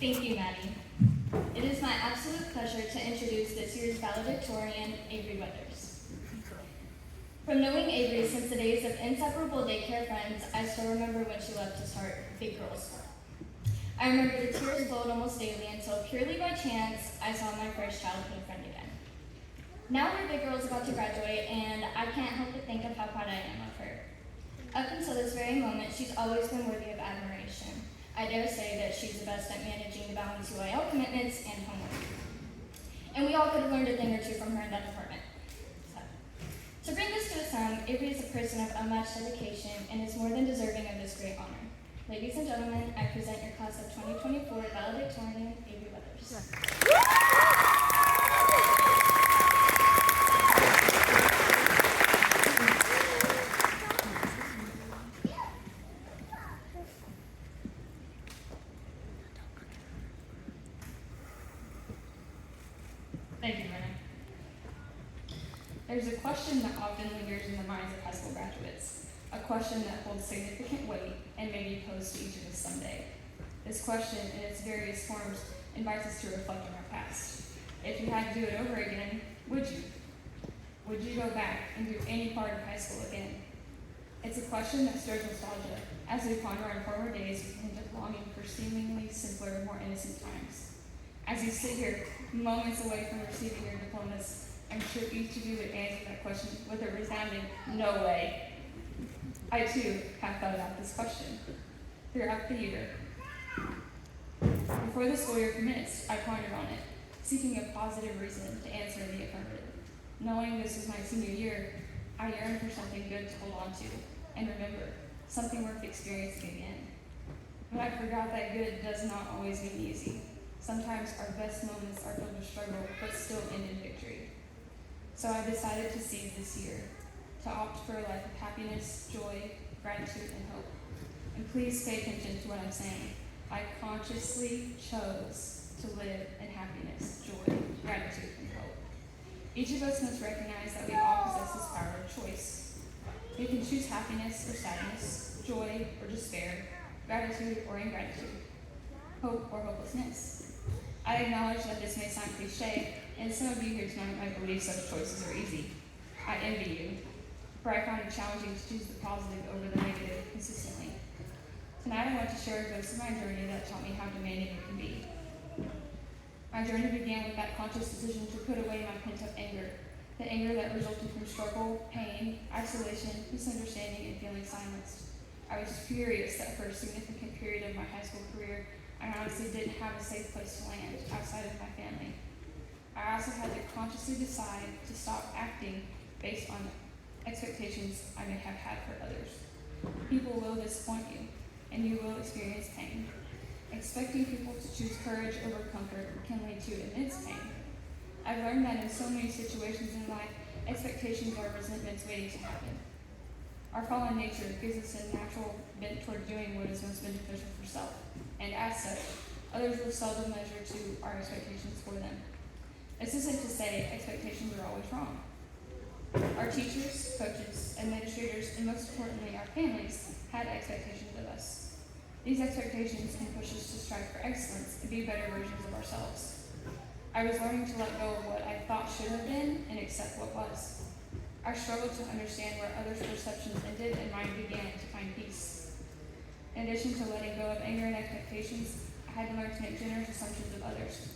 Thank you, Maddie. It is my absolute pleasure to introduce this year's valedictorian, Avery Weathers. From knowing Avery since the days of inseparable daycare friends, I still remember when she left to start Big Girls Club. I remember the tears flowed almost daily until, purely by chance, I saw my first childhood friend again. Now we're Big Girls about to graduate, and I can't help but think of how proud I am of her. Up until this very moment, she's always been worthy of admiration. I dare say that she's the best at managing the balance UIL commitments and homework. And we all could have learned a thing or two from her in that department. So, to bring this to a sum, Avery is a person of unmatched dedication and is more than deserving of this great honor. Ladies and gentlemen, I present your class of 2024 valedictorian, Avery Weathers. Thank you, Brennan. There's a question that often lingers in the minds of high school graduates, a question that holds significant weight and may be posed to each of us someday. This question, in its various forms, invites us to reflect on our past. If you had to do it over again, would you? Would you go back and do any part of high school again? It's a question that stirs nostalgia as we ponder on former days with a hint of longing for seemingly simpler, more innocent times. As you sit here, moments away from receiving your diplomas, I'm sure each of you would answer that question with a resounding, no way. I too have thought about this question. Throughout the year, before the school year commenced, I pondered on it, seeking a positive reason to answer in the affirmative. Knowing this was my senior year, I yearned for something good to hold on to, and remember, something worth experiencing again. But I forgot that good does not always mean easy. Sometimes our best moments are filled with struggle, but still end in victory. So I decided to seize this year, to opt for a life of happiness, joy, gratitude, and hope. And please pay attention to what I'm saying. I consciously chose to live in happiness, joy, gratitude, and hope. Each of us must recognize that we all possess this power of choice. We can choose happiness or sadness, joy or despair, gratitude or ingratitude, hope or hopelessness. I acknowledge that this may sound cliche, and some of you here tonight might believe such choices are easy. I envy you, for I found it challenging to choose the positive over the negative consistently. Tonight I want to share a glimpse of my journey that taught me how demanding it can be. My journey began with that conscious decision to put away my pent-up anger, the anger that resulted from struggle, pain, isolation, misunderstanding, and feeling silenced. I was furious that for a significant period of my high school career, I honestly didn't have a safe place to land outside of my family. I also had to consciously decide to stop acting based on expectations I may have had for others. People will disappoint you, and you will experience pain. Expecting people to choose courage over comfort can lead to immense pain. I've learned that in so many situations in life, expectations are resentments waiting to happen. Our fallen nature gives us a natural bent toward doing what is most beneficial for self, and as such, others will seldom measure to our expectations for them. This isn't to say expectations are always wrong. Our teachers, coaches, administrators, and most importantly, our families had expectations of us. These expectations can push us to strive for excellence and be better versions of ourselves. I was learning to let go of what I thought should have been and accept what was. I struggled to understand where others' perceptions ended and mine began to find peace. In addition to letting go of anger and expectations, I had to learn to make generous assumptions of others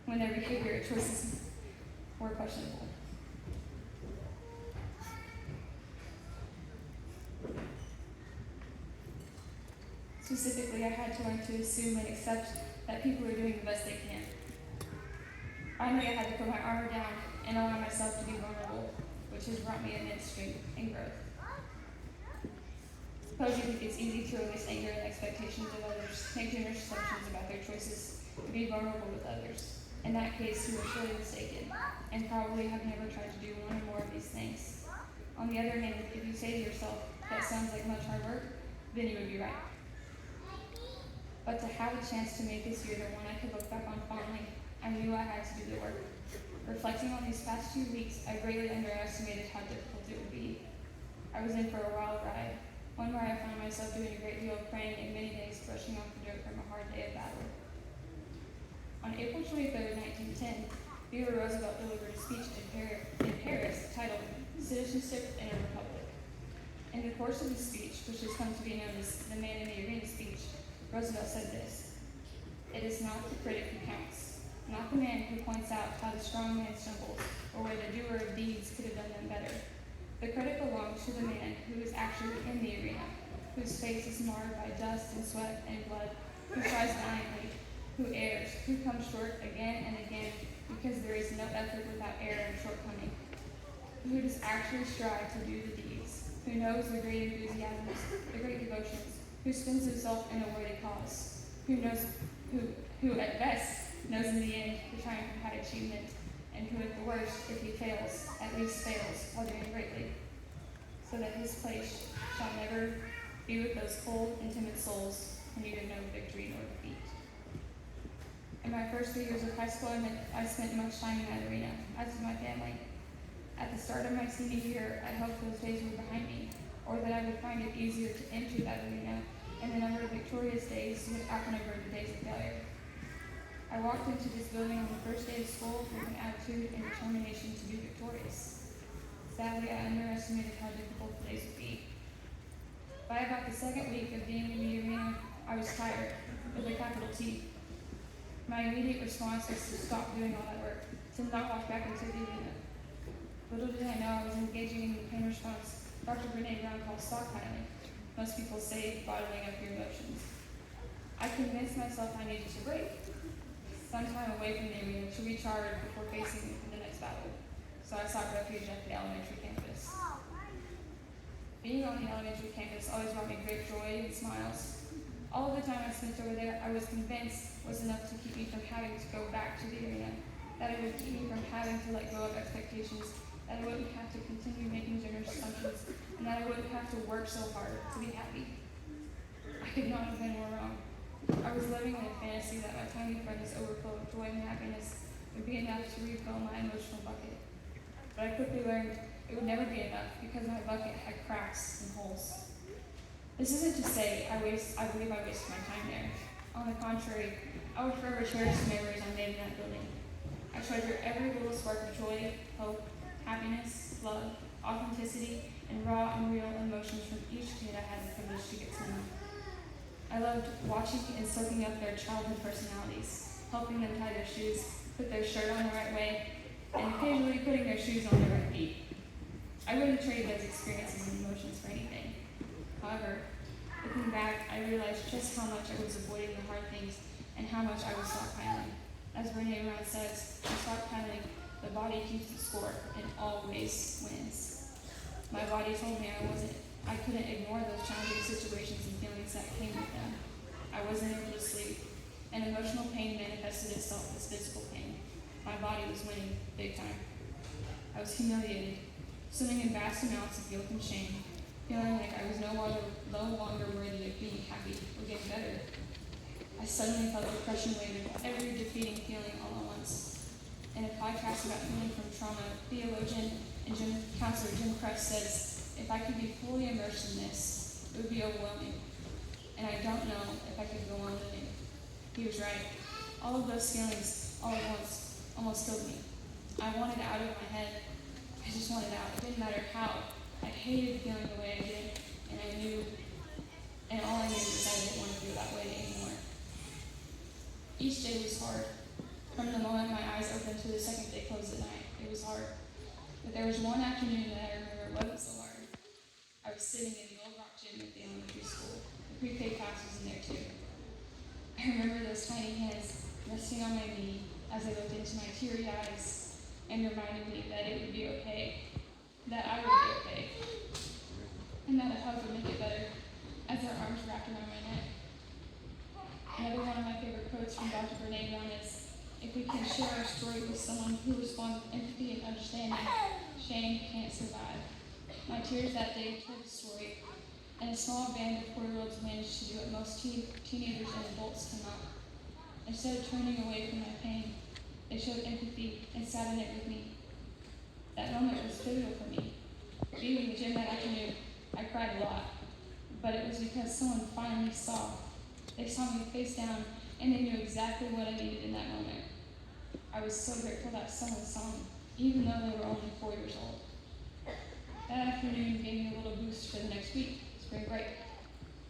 when their behavior choices were questionable. Specifically, I had to learn to assume and accept that people are doing the best they can. Finally, I had to put my armor down and allow myself to be vulnerable, which has brought me immense strength and growth. Suppose you think it's easy to release anger and expectations of others, make generous assumptions about their choices, and be vulnerable with others. In that case, you are surely mistaken, and probably have never tried to do one or more of these things. On the other hand, if you say to yourself, that sounds like much hard work, then you would be right. But to have a chance to make this year the one I could look back on fondly, I knew I had to do the work. Reflecting on these past 2 weeks, I greatly underestimated how difficult it would be. I was in for a wild ride, one where I found myself doing a great deal of praying and many days brushing off the dirt from a hard hard day of battle. On April 23, 1910, Theodore Roosevelt delivered a speech in Paris titled Citizenship in a Republic. In the course of the speech, which has come to be known as the Man in the Arena speech, Roosevelt said this: "It is not the critic who counts, not the man who points out how the strong man stumbles, or where the doer of deeds could have done them better. The credit belongs to the man who is actually in the arena, whose face is marred by dust and sweat and blood, who tries valiantly, who errs, who comes short again and again, because there is no effort without error and shortcoming, who does actually strive to do the deeds, who knows the great enthusiasms, the great devotions, who spends himself in a worthy cause, who at best knows in the end the triumph of high achievement, and who at the worst, if he fails, at least fails while doing greatly, so that his place shall never be with those cold and timid souls who neither know victory nor defeat." In my first 3 years of high school, I spent much time in that arena, as did my family. At the start of my senior year, I hoped those days were behind me, or that I would find it easier to enter that arena, and the number of victorious days would outnumber the days of failure. I walked into this building on the first day of school with an attitude and determination to be victorious. Sadly, I underestimated how difficult the days would be. By about the second week of being in the arena, I was tired, with a capital T. My immediate response was to stop doing all that work, to not walk back into the arena. Little did I know I was engaging in the pain response Dr. Brene Brown calls stockpiling. Most people say bottling up your emotions. I convinced myself I needed to break some time away from the arena to recharge before facing the next battle, so I sought refuge at the elementary campus. Being on the elementary campus always brought me great joy and smiles. All of the time I spent over there, I was convinced was enough to keep me from having to go back to the arena, that it would keep me from having to let go of expectations, that I wouldn't have to continue making generous assumptions, and that I wouldn't have to work so hard to be happy. I could not have been more wrong. I was living in a fantasy that my tiny friend's overflow of joy and happiness would be enough to refill my emotional bucket. But I quickly learned it would never be enough because my bucket had cracks and holes. This isn't to say I believe I wasted my time there. On the contrary, I would forever cherish the memories I made in that building. I treasure every little spark of joy, hope, happiness, love, authenticity, and raw and real emotions from each kid I had the privilege to get to know. I loved watching and soaking up their childhood personalities, helping them tie their shoes, put their shirt on the right way, and occasionally putting their shoes on the right feet. I wouldn't trade those experiences and emotions for anything. However, looking back, I realized just how much I was avoiding the hard things and how much I was stockpiling. As Brene Brown says, in stockpiling, the body keeps the score and always wins. My body told me I couldn't ignore those challenging situations and feelings that came with them. I wasn't able to sleep, and emotional pain manifested itself as physical pain. My body was winning big time. I was humiliated, swimming in vast amounts of guilt and shame, feeling like I was no longer worthy of being happy or getting better. I suddenly felt the crushing weight of every defeating feeling all at once. In a podcast about healing from trauma, theologian and counselor Jim Crest says, "If I could be fully immersed in this, it would be overwhelming. And I don't know if I could go on living." He was right. All of those feelings all at once almost killed me. I wanted out of my head. I just wanted out. It didn't matter how. I hated feeling the way I did, and all I knew was I didn't want to feel that way anymore. Each day was hard. From the moment my eyes opened to the second they closed at night, it was hard. But there was one afternoon that I remember wasn't so hard. I was sitting in the old rock gym at the elementary school. The pre-K class was in there too. I remember those tiny hands resting on my knee as they looked into my teary eyes and reminded me that it would be okay, that I would be okay, and that a hug would make it better, as their arms wrapped around my neck. Another one of my favorite quotes from Dr. Brene Brown is, "If we can share our story with someone who responds with empathy and understanding, shame can't survive." My tears that day told the story, and a small band of 4-year-olds managed to do what most teenagers and adults cannot. Instead of turning away from my pain, they showed empathy and sat in it with me. That moment was pivotal for me. Leaving the gym that afternoon, I cried a lot, but it was because someone finally saw They saw me face down, and they knew exactly what I needed in that moment. I was so grateful that someone saw me, even though they were only 4 years old. That afternoon gave me a little boost for the next week, spring break,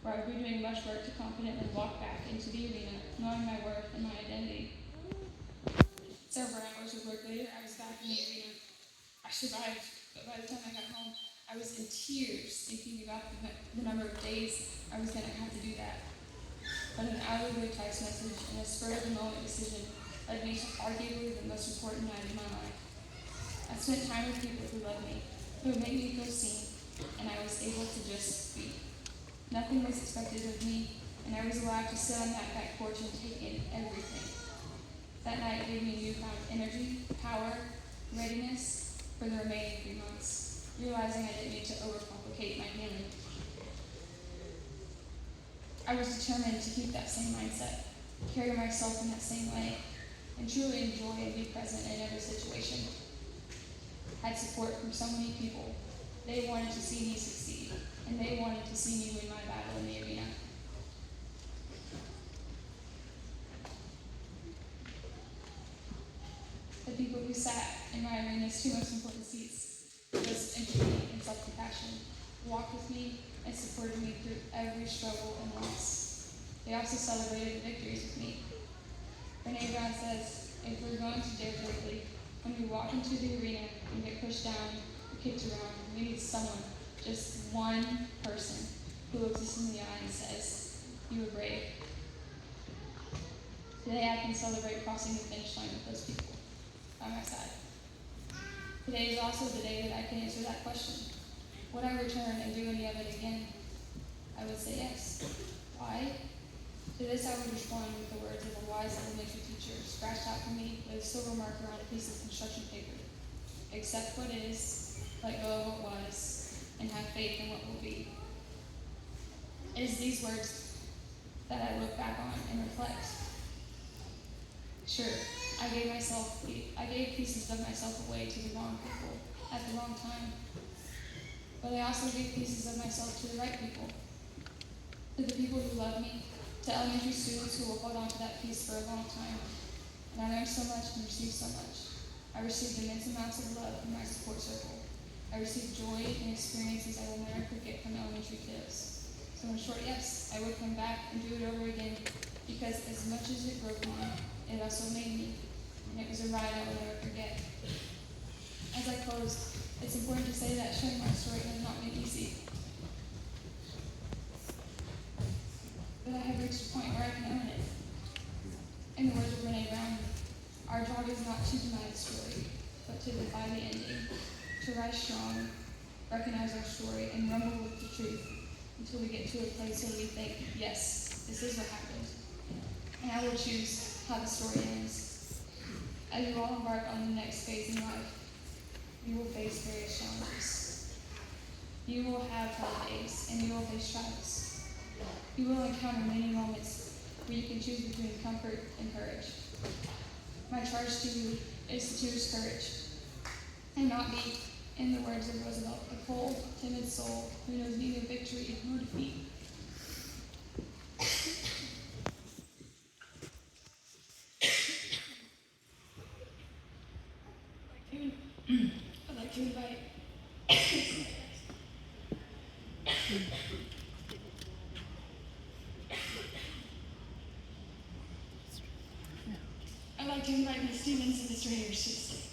where I would be doing much work to confidently walk back into the arena, knowing my worth and my identity. Several hours of work later, I was back in the arena. I survived, but by the time I got home, I was in tears thinking about the number of days I was going to have to do that. But an out-of-the-blue text message and a spur-of-the-moment decision led me to arguably the most important night of my life. I spent time with people who loved me, who made me feel seen, and I was able to just speak. Nothing was expected of me, and I was allowed to sit on that back porch and take in everything. That night gave me newfound energy, power, readiness for the remaining 3 months, realizing I didn't need to overcomplicate my healing. I was determined to keep that same mindset, carry myself in that same way, and truly enjoy and be present in every situation. I had support from so many people. They wanted to see me succeed, and they wanted to see me win my battle in the arena. The people who sat in my arena's 2 most important seats, was empathy and self-compassion, walked with me and supported me through every struggle and loss. They also celebrated the victories with me. Brene Brown says, if we're going to dare greatly, when we walk into the arena and get pushed down or kicked around, we need someone, just one person, who looks us in the eye and says, you were brave. Today I can celebrate crossing the finish line with those people by my side. Today is also the day that I can answer that question. Would I return and do any of it again? I would say yes. Why? To this I would respond with the words of a wise elementary teacher scratched out for me with a silver marker on a piece of construction paper. Accept what is, let go of what was, and have faith in what will be. It is these words that I look back on and reflect. Sure, I gave pieces of myself away to the wrong people at the wrong time. But I also gave pieces of myself to the right people. To the people who love me, to elementary students who will hold on to that piece for a long time. And I learned so much and received so much. I received immense amounts of love from my support circle. I received joy and experiences I will never forget from elementary kids. So in short, yes, I would come back and do it over again, because as much as it broke me, it also made me, and it was a ride I will never forget. As I close, it's important to say that sharing my story has not been easy. But I have reached a point where I can own it. In the words of Brene Brown, our job is not to deny the story, but to defy the ending, to rise strong, recognize our story, and rumble with the truth until we get to a place where we think, yes, this is what happened. And I will choose how the story ends. As you all embark on the next phase in life, you will face various challenges. You will have hard days, and you will face trials. You will encounter many moments where you can choose between comfort and courage. My charge to you is to choose courage and not be, in the words of Roosevelt, a cold, timid soul who knows neither victory nor defeat. I'd like to invite Ms. Stevens and Mr. Harris to the stage.